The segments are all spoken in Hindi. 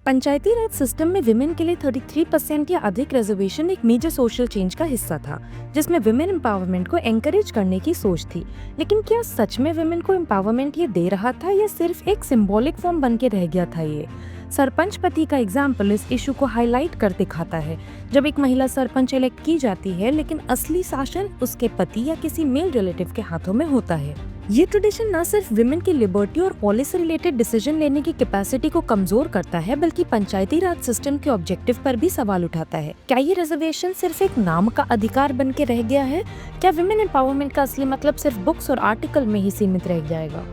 पंचायती राज सिस्टम में विमेन के लिए 33% या अधिक रिजर्वेशन एक मेजर सोशल चेंज का हिस्सा था, जिसमें विमेन एम्पावरमेंट को एनकरेज करने की सोच थी। लेकिन क्या सच में विमेन को एम्पावरमेंट ये दे रहा था या सिर्फ एक सिंबॉलिक फॉर्म बन के रह गया था? ये सरपंच पति का एग्जाम्पल इस इशू को हाईलाइट कर दिखाता है। जब एक महिला सरपंच इलेक्ट की जाती है, लेकिन असली शासन उसके पति या किसी मेल रिलेटिव के हाथों में होता है। ये ट्रेडिशन न सिर्फ विमेन की लिबर्टी और पॉलिसी रिलेटेड डिसीजन लेने की कैपेसिटी को कमजोर करता है, बल्कि पंचायती राज सिस्टम के ऑब्जेक्टिव पर भी सवाल उठाता है। क्या ये रिजर्वेशन सिर्फ एक नाम का अधिकार बन के रह गया है? क्या विमेन एम्पावरमेंट का असली मतलब सिर्फ बुक्स और आर्टिकल में ही सीमित रह जाएगा?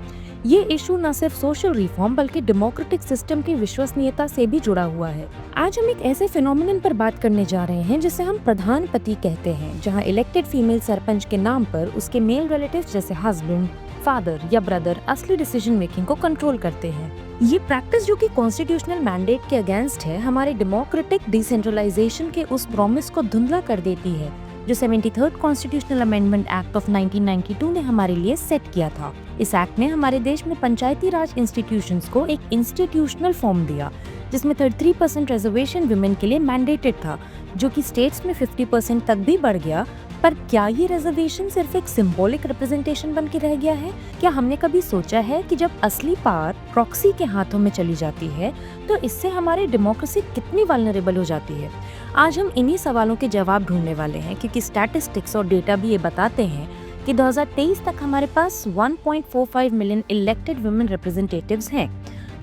ये इशू न सिर्फ सोशल रिफॉर्म बल्कि डेमोक्रेटिक सिस्टम की विश्वसनीयता से भी जुड़ा हुआ है। आज हम एक ऐसे फिनोमिनन पर बात करने जा रहे हैं जिसे हम प्रधान पति कहते हैं, जहां इलेक्टेड फीमेल सरपंच के नाम पर उसके मेल रिलेटिव जैसे हस्बैंड, फादर या ब्रदर असली डिसीजन मेकिंग को कंट्रोल करते हैं। ये प्रैक्टिस, जो कि कॉन्स्टिट्यूशनल मैंडेट के अगेंस्ट है, हमारे डेमोक्रेटिक डिसेंट्रलाइजेशन के उस प्रॉमिस को धुंधला कर देती है जो 73rd constitutional amendment act of 1992 ने हमारे लिए सेट किया था। इस एक्ट ने हमारे देश में पंचायती राज इंस्टीट्यूशंस को एक इंस्टीट्यूशनल फॉर्म दिया, जिसमें 33% रिजर्वेशन विमेन के लिए मैंडेटेड था, जो कि स्टेट्स में 50% तक भी बढ़ गया। पर क्या ये रिजर्वेशन सिर्फ एक सिंबॉलिक रिप्रेजेंटेशन बन के रह गया है? क्या हमने कभी सोचा है कि जब असली पावर प्रॉक्सी के हाथों में चली जाती है तो इससे हमारी डेमोक्रेसी कितनी वल्नरेबल हो जाती है? आज हम इन्हीं सवालों के जवाब ढूंढने वाले हैं, क्योंकि स्टैटिस्टिक्स और डेटा भी ये बताते हैं कि 2023 तक हमारे पास 1.45 मिलियन इलेक्टेड वुमेन रिप्रेजेंटेटिव्स हैं,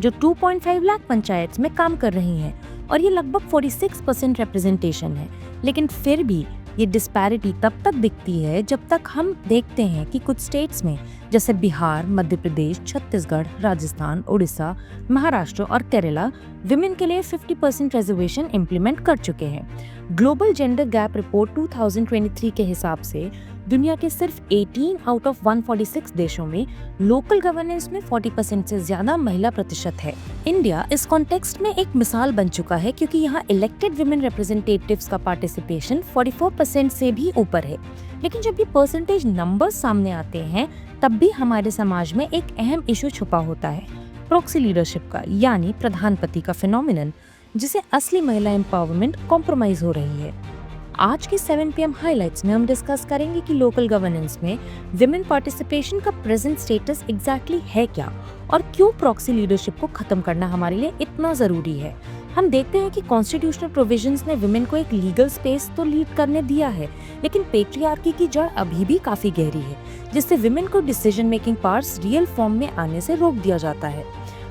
जो 2.5 लाख पंचायत में काम कर रही हैं, और ये लगभग 46% रिप्रेजेंटेशन है। लेकिन फिर भी ये डिस्पैरिटी तब तक दिखती है जब तक हम देखते हैं कि कुछ स्टेट्स में, जैसे बिहार, मध्य प्रदेश, छत्तीसगढ़, राजस्थान, उड़ीसा, महाराष्ट्र और केरला, विमेन के लिए 50% रिजर्वेशन इम्प्लीमेंट कर चुके हैं। ग्लोबल जेंडर गैप रिपोर्ट 2023 के हिसाब से दुनिया के सिर्फ 18 आउट ऑफ 146 देशों में लोकल गवर्नेंस में 40% से ज्यादा महिला प्रतिशत है। इंडिया इस कॉन्टेक्स्ट में एक मिसाल बन चुका है, क्योंकि यहाँ इलेक्टेड विमेन रिप्रेजेंटेटिव्स का पार्टिसिपेशन 44% से भी ऊपर है। लेकिन जब ये परसेंटेज नंबर्स सामने आते हैं, तब भी हमारे समाज में एक अहम इशू छुपा होता है, प्रॉक्सी लीडरशिप का, यानी प्रधान पति का फिनोमिनन, जिसे असली महिला एम्पावरमेंट कॉम्प्रोमाइज हो रही है। आज के 7 PM हाइलाइट्स में हम डिस्कस करेंगे कि लोकल गवर्नेंस में विमेन पार्टिसिपेशन का प्रेजेंट स्टेटस एग्जैक्टली है क्या, और क्यों प्रॉक्सी लीडरशिप को खत्म करना हमारे लिए इतना जरूरी है। हम देखते हैं कि कॉन्स्टिट्यूशनल प्रोविजंस ने विमेन को एक लीगल स्पेस तो लीड करने दिया है, लेकिन पेट्रियार्की की जड़ अभी भी काफी गहरी है, जिससे विमेन को decision making powers real form में आने से रोक दिया जाता है।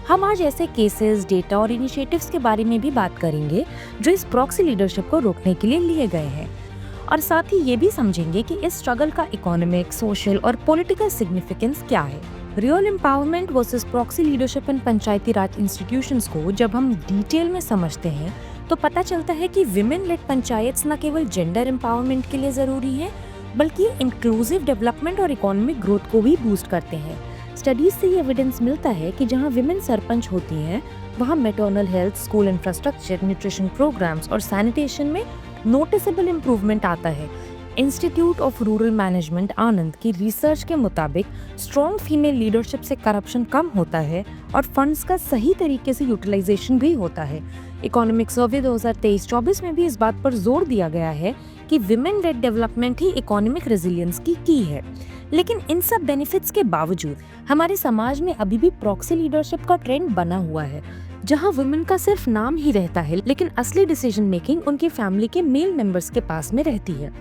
हम आज ऐसे केसेस, डेटा और इनिशिएटिव्स के बारे में भी बात करेंगे जो इस प्रॉक्सी लीडरशिप को रोकने के लिए लिए गए हैं, और साथ ही ये भी समझेंगे कि इस स्ट्रगल का इकोनॉमिक, सोशल और पॉलिटिकल सिग्निफिकेंस क्या है। Real empowerment versus proxy leadership in Panchayati Raj institutions को जब हम डिटेल में समझते हैं तो पता चलता है कि विमेन लेड पंचायत न केवल जेंडर एम्पावरमेंट के लिए जरूरी है, बल्कि इंक्लूसिव डेवलपमेंट और इकोनॉमिक ग्रोथ को भी बूस्ट करते हैं। स्टडीज से ये एविडेंस मिलता है कि जहां विमेन सरपंच होती हैं, वहां maternal health, school infrastructure, nutrition programmes और सैनिटेशन में नोटिसेबल इम्प्रूवमेंट आता है। Institute of rural management Anand की रिसर्च के मुताबिक स्ट्रॉन्ग फीमेल लीडरशिप से करप्शन कम होता है और फंड्स का सही तरीके से यूटिलाइजेशन भी होता है। इकोनॉमिक सर्वे 2023-24 में भी इस बात पर जोर दिया गया है कि विमेन लेड डेवलपमेंट ही इकोनॉमिक रेजिलियंस की की है। लेकिन इन सब बेनिफिट्स के बावजूद हमारे समाज में अभी भी प्रॉक्सी लीडरशिप का ट्रेंड बना हुआ है, जहां वुमेन का सिर्फ नाम ही रहता है, लेकिन असली डिसीजन मेकिंग उनकी फैमिली के मेल मेंबर्स के पास में रहती है।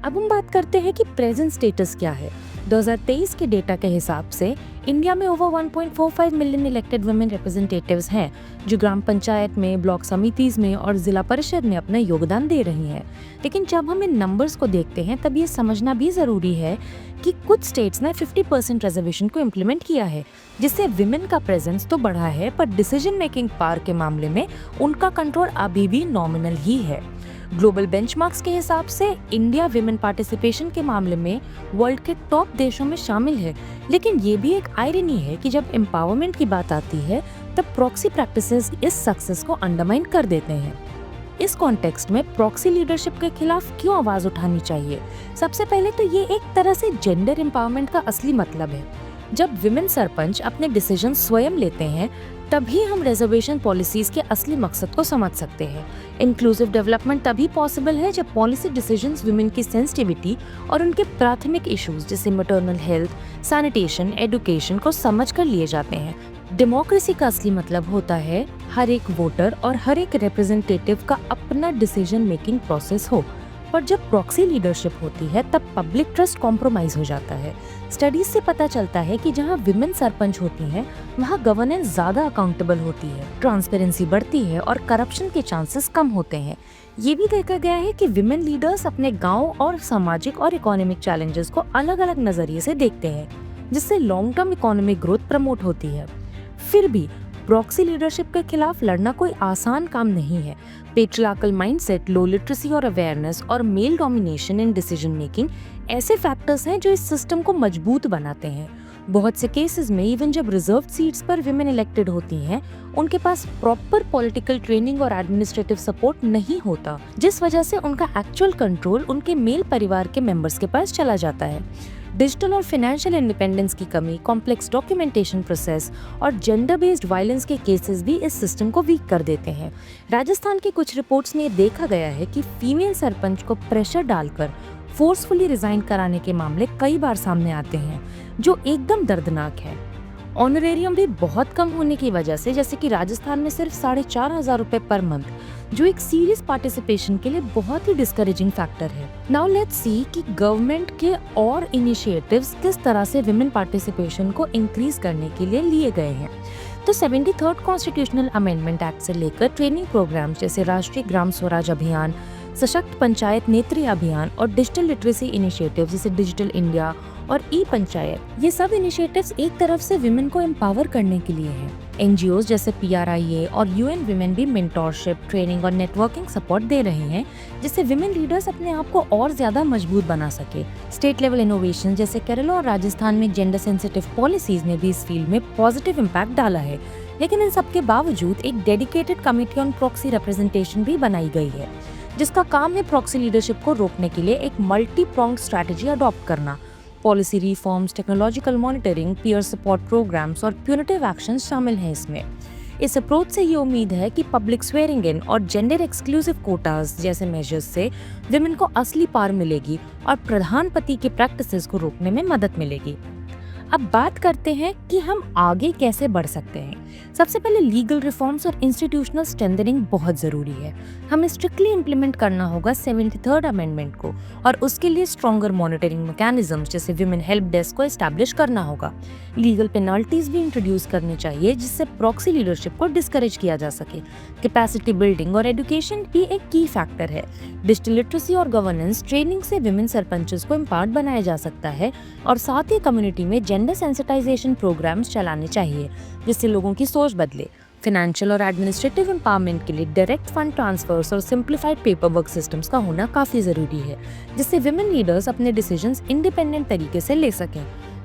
अब हम बात करते हैं कि प्रेजेंट स्टेटस क्या है। 2023 के डेटा के हिसाब से इंडिया में over 1.45 million elected women representatives हैं, जो ग्राम पंचायत में, ब्लॉक समितिज में और जिला परिषद में अपना योगदान दे रही हैं। लेकिन जब हम इन नंबर्स को देखते हैं, तब ये समझना भी जरूरी है कि कुछ स्टेट्स ने 50% रिजर्वेशन को इम्प्लीमेंट किया है, जिससे विमेन का प्रेजेंस तो बढ़ा है, पर डिसीजन मेकिंग पावर के मामले में उनका कंट्रोल अभी भी नॉमिनल ही है। ग्लोबल बेंचमार्क्स के हिसाब से इंडिया विमेन पार्टिसिपेशन के मामले में वर्ल्ड के टॉप देशों में शामिल है, लेकिन ये भी एक आयरनी है कि जब एम्पावरमेंट की बात आती है, तब प्रॉक्सी प्रैक्टिसेस इस सक्सेस को अंडरमाइन कर देते हैं। इस कॉन्टेक्स्ट में प्रॉक्सी लीडरशिप के खिलाफ क्यों आवाज उठानी चाहिए? सबसे पहले तो ये एक तरह से जेंडर एम्पावरमेंट का असली मतलब है। जब विमेन सरपंच अपने डिसीजन स्वयं लेते हैं, तभी हम रिजर्वेशन पॉलिसीज के असली मकसद को समझ सकते हैं। इंक्लूसिव डेवलपमेंट तभी पॉसिबल है जब पॉलिसी डिसीजंस वुमेन की सेंसिटिविटी और उनके प्राथमिक इश्यूज जैसे मैटरनल हेल्थ, सैनिटेशन, एजुकेशन को समझ कर लिए जाते हैं। डेमोक्रेसी का असली मतलब होता है हर एक वोटर और हर एक रिप्रेजेंटेटिव का अपना डिसीजन मेकिंग प्रोसेस हो। पर जब प्रॉक्सी लीडरशिप होती है तब पब्लिक ट्रस्ट कॉम्प्रोमाइज हो जाता है। स्टडीज से पता चलता है कि जहां विमेन सरपंच होती हैं, वहां गवर्नेंस ज्यादा अकाउंटेबल होती है, ट्रांसपेरेंसी बढ़ती है और करप्शन के चांसेस कम होते हैं। ये भी देखा गया है कि विमेन लीडर्स अपने गांव और सामाजिक और इकोनॉमिक चैलेंजेस को अलग अलग नजरिए से देखते हैं, जिससे long term economic growth promote होती है। फिर भी प्रॉक्सी लीडरशिप के खिलाफ लड़ना कोई आसान काम नहीं है। पेट्रियार्कल माइंडसेट, लो लिटरेसी और अवेयरनेस और male domination in decision making ऐसे फैक्टर्स हैं जो इस सिस्टम को मजबूत बनाते हैं। बहुत से केसेस में इवन जब रिजर्व सीट्स पर विमेन इलेक्टेड होती हैं, उनके पास प्रॉपर पॉलिटिकल ट्रेनिंग और एडमिनिस्ट्रेटिव सपोर्ट नहीं होता, जिस वजह से उनका एक्चुअल कंट्रोल उनके मेल परिवार के मेंबर्स के पास चला जाता है। डिजिटल और फाइनेंशियल इंडिपेंडेंस की कमी, कॉम्प्लेक्स डॉक्यूमेंटेशन प्रोसेस और जेंडर बेस्ड वायलेंस के केसेस भी इस सिस्टम को वीक कर देते हैं। राजस्थान की कुछ रिपोर्ट्स में देखा गया है कि फीमेल सरपंच को प्रेशर डालकर फोर्सफुली रिजाइन कराने के मामले कई बार सामने आते हैं, जो एकदम दर्दनाक है। ऑनरेरियम भी बहुत कम होने की वजह से, जैसे कि राजस्थान में सिर्फ 4,500 रुपए पर मंथ, जो एक सीरियस पार्टिसिपेशन के लिए बहुत ही डिस्करेजिंग फैक्टर है। नाउ लेट्स सी कि गवर्नमेंट के और इनिशिएटिव्स किस तरह से विमेन पार्टिसिपेशन को इंक्रीज करने के लिए लिए गए हैं। तो 73rd कॉन्स्टिट्यूशनल अमेंडमेंट एक्ट से लेकर ट्रेनिंग प्रोग्राम्स जैसे राष्ट्रीय ग्राम स्वराज अभियान, सशक्त पंचायत नेत्री अभियान और डिजिटल लिटरेसी इनिशिएटिव जैसे डिजिटल इंडिया और ई पंचायत, ये सब इनिशिएटिव्स एक तरफ से विमेन को एम्पावर करने के लिए हैं। एनजीओज जैसे PRIA और UN विमेन भी मेंटोरशिप, ट्रेनिंग और नेटवर्किंग सपोर्ट दे रहे हैं, जिससे विमेन लीडर्स अपने आप को और ज्यादा मजबूत बना सके। स्टेट लेवल इनोवेशन जैसे केरला और राजस्थान में जेंडर सेंसिटिव पॉलिसीज ने भी इस फील्ड में पॉजिटिव इम्पैक्ट डाला है। लेकिन इन सबके बावजूद एक dedicated committee on proxy representation भी बनाई गई है, जिसका काम है प्रॉक्सी लीडरशिप को रोकने के लिए एक मल्टी प्रोंग्ड स्ट्रैटेजी अडॉप्ट करना। Policy reforms, technological monitoring, peer support programmes और प्यूनिटिव एक्शंस शामिल हैं इसमें। इस अप्रोच से ये उम्मीद है कि पब्लिक स्वेरिंग इन और जेंडर एक्सक्लूसिव कोटास जैसे मेजर्स से विमेन को असली पार मिलेगी और प्रधानपति की प्रैक्टिसेस को रोकने में मदद मिलेगी। अब बात करते हैं कि हम आगे कैसे बढ़ सकते हैं। सबसे पहले लीगल रिफॉर्म्स और इंस्टीट्यूशनल स्ट्रेंथनिंग बहुत जरूरी है। हमें स्ट्रिक्टली इम्प्लीमेंट करना होगा 73rd अमेंडमेंट को, और उसके लिए स्ट्रॉन्गर मॉनिटरिंग मैकेनिज्म्स जैसे विमेन हेल्प डेस्क को एस्टैब्लिश करना होगा। लीगल पेनल्टीज भी इंट्रोड्यूस करनी चाहिए, जिससे प्रॉक्सी लीडरशिप को डिस्करेज किया जा सके। कैपेसिटी बिल्डिंग और एजुकेशन भी एक की फैक्टर है। डिजिटल लिटरेसी और गवर्नेंस ट्रेनिंग से विमेन सरपंचेस को एम्पावर्ड बनाया जा सकता है, और साथ ही कम्युनिटी में जेंडर सेंसिटाइजेशन प्रोग्राम्स चलाने चाहिए, जिससे लोगों की सोच बदले। फाइनेंशियल और एडमिनिस्ट्रेटिव एम्पावरमेंट के लिए डायरेक्ट फंड ट्रांसफर्स और सिंप्लीफाइड पेपर वर्क सिस्टम्स का होना काफी जरूरी है, जिससे विमेन लीडर्स अपने डिसीजंस इंडिपेंडेंट तरीके से ले सकें।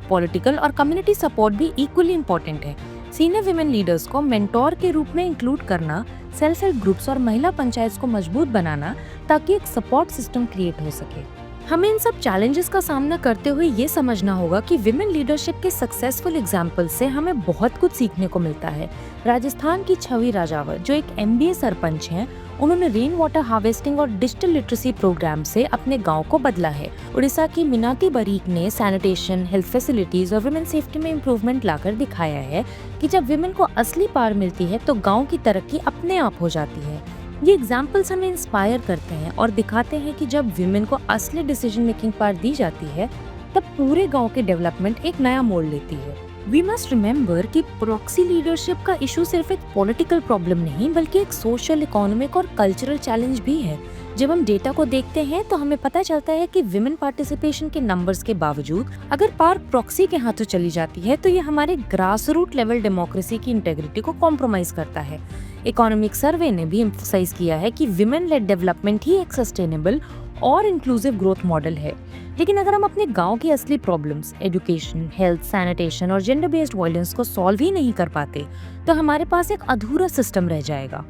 पॉलिटिकल और कम्युनिटी सपोर्ट भी इक्वली इंपॉर्टेंट है। सीनियर विमेन लीडर्स को मेंटोर के रूप में इंक्लूड करना, सेल्फ हेल्प ग्रुप्स और महिला पंचायत को मजबूत बनाना, ताकि एक सपोर्ट सिस्टम क्रिएट हो सके। हमें इन सब चैलेंजेस का सामना करते हुए ये समझना होगा कि विमेन लीडरशिप के सक्सेसफुल एग्जाम्पल से हमें बहुत कुछ सीखने को मिलता है। राजस्थान की छवि राजावत, जो एक MBA सरपंच हैं, उन्होंने रेन वाटर हार्वेस्टिंग और डिजिटल लिटरेसी प्रोग्राम से अपने गांव को बदला है। उड़ीसा की मीनाती बरीक ने सैनिटेशन, हेल्थ फैसिलिटीज और विमेन सेफ्टी में इम्प्रूवमेंट लाकर दिखाया है कि जब विमेन को असली पावर मिलती है तो गाँव की तरक्की अपने आप हो जाती है। ये एग्जाम्पल्स हमें इंस्पायर करते हैं और दिखाते हैं कि जब विमेन को असली डिसीजन मेकिंग पावर दी जाती है, तब पूरे गांव के डेवलपमेंट एक नया मोड़ लेती है। वी मस्ट रिमेम्बर कि प्रॉक्सी लीडरशिप का इशू सिर्फ एक पॉलिटिकल प्रॉब्लम नहीं, बल्कि एक सोशल, इकोनॉमिक और कल्चरल चैलेंज भी है। जब हम डेटा को देखते हैं तो हमें पता चलता है कि विमेन पार्टिसिपेशन के नंबर्स के बावजूद अगर पावर प्रॉक्सी के हाथों चली जाती है तो ये हमारे ग्रास रूट लेवल डेमोक्रेसी की इंटेग्रिटी को कॉम्प्रोमाइज करता है। इकोनॉमिक सर्वे ने भी एम्फसाइज किया है कि विमेन लेड डेवलपमेंट ही एक सस्टेनेबल और इंक्लूसिव ग्रोथ मॉडल है। लेकिन अगर हम अपने गांव की असली प्रॉब्लम्स, एजुकेशन, हेल्थ, सैनिटेशन और जेंडर बेस्ड वायलेंस को सॉल्व ही नहीं कर पाते, तो हमारे पास एक अधूरा सिस्टम रह जाएगा।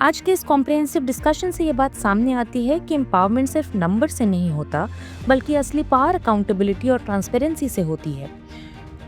आज के इस कॉम्प्रिहेंसिव डिस्कशन से ये बात सामने आती है कि एम्पावरमेंट सिर्फ नंबर से नहीं होता, बल्कि असली पावर अकाउंटेबिलिटी और ट्रांसपेरेंसी से होती है।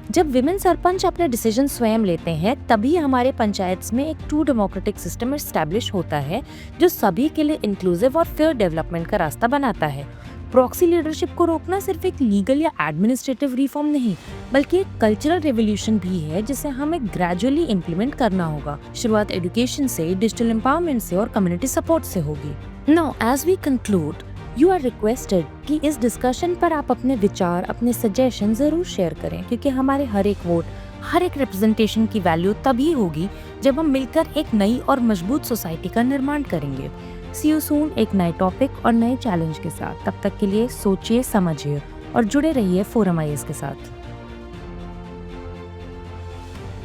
जब विमेन सरपंच अपने डिसीजन स्वयं लेते हैं तभी हमारे पंचायत में एक ट्रू डेमोक्रेटिक सिस्टम एस्टैब्लिश होता है जो सभी के लिए इंक्लूसिव और फेयर डेवलपमेंट का रास्ता बनाता है। प्रॉक्सी लीडरशिप को रोकना सिर्फ एक लीगल या एडमिनिस्ट्रेटिव रिफॉर्म नहीं बल्कि एक कल्चरल रेवोल्यूशन भी है जिसे हमें ग्रेजुअली इम्प्लीमेंट करना होगा। शुरुआत एजुकेशन से, डिजिटल एम्पावरमेंट से और कम्युनिटी सपोर्ट से होगी। Now as we conclude, you are requested कि इस डिस्कशन पर आप अपने विचार, अपने सजेशन जरूर शेयर करें क्योंकि हमारे हर एक वोट, हर एक रिप्रेजेंटेशन की वैल्यू तभी होगी जब हम मिलकर एक नई और मजबूत सोसाइटी का निर्माण करेंगे। सी यू सून एक नए टॉपिक और नए चैलेंज के साथ। तब तक के लिए सोचिए, समझिए और जुड़े रहिए फोरम IAS के साथ।